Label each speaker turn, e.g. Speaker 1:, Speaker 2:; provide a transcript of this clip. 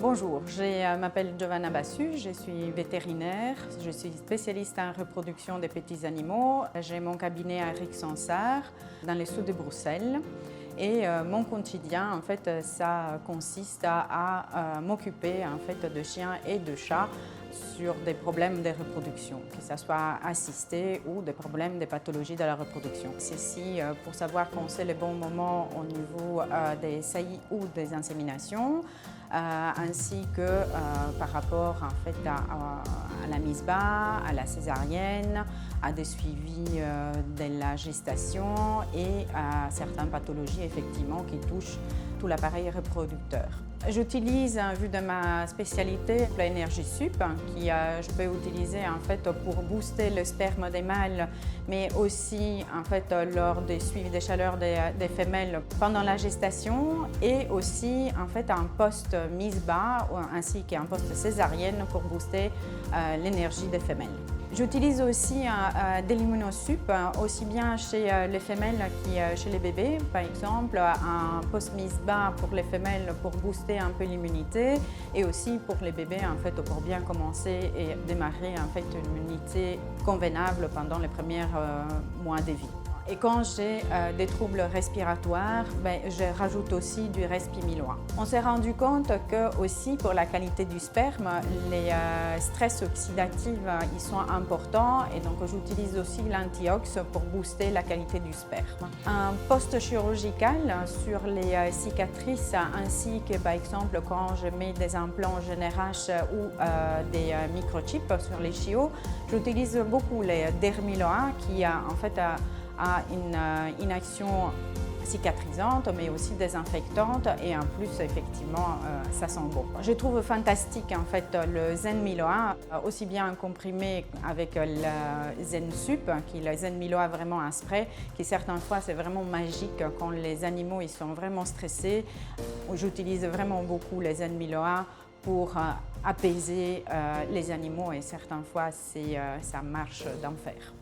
Speaker 1: Bonjour, je m'appelle Giovanna Bassu, je suis vétérinaire, je suis spécialiste en reproduction des petits animaux. J'ai mon cabinet à Rixensart, dans le sud de Bruxelles. Et mon quotidien, en fait, ça consiste à m'occuper en fait, de chiens et de chats sur des problèmes de reproduction, que ce soit assistés ou des problèmes de pathologie de la reproduction. Ceci pour savoir quand c'est le bon moment au niveau des saillies ou des inséminations, ainsi que par rapport en fait, à la mise bas, à la césarienne, à des suivis de la gestation et à certaines pathologies effectivement qui touchent tout l'appareil reproducteur. J'utilise, vu de ma spécialité, l'énergie sup, qui je peux utiliser en fait pour booster le sperme des mâles, mais aussi en fait lors des suivis de chaleur des femelles pendant la gestation, et aussi en fait un poste mise bas ainsi qu'un poste césarienne pour booster l'énergie des femelles. J'utilise aussi de l'immunosup, aussi bien chez les femelles que chez les bébés. Par exemple, un post mise bas pour les femelles pour booster un peu l'immunité, et aussi pour les bébés en fait, pour bien commencer et démarrer en fait, une immunité convenable pendant les premiers mois de vie. Et quand j'ai des troubles respiratoires, je rajoute aussi du Respimiloa. On s'est rendu compte que aussi pour la qualité du sperme, les stress oxydatifs ils sont importants, et donc j'utilise aussi l'antiox pour booster la qualité du sperme. Un post-chirurgical sur les cicatrices, ainsi que par exemple quand je mets des implants GNRH ou des microchips sur les chiots, j'utilise beaucoup les Dermiloa qui en fait a une action cicatrisante, mais aussi désinfectante, et en plus, effectivement, ça sent bon. Je trouve fantastique en fait le Zenmiloa, aussi bien en comprimé avec le Zensup, qui est le Zenmiloa vraiment un spray, qui certaines fois c'est vraiment magique quand les animaux ils sont vraiment stressés. J'utilise vraiment beaucoup les Zenmiloa pour apaiser les animaux, et certaines fois ça marche d'enfer.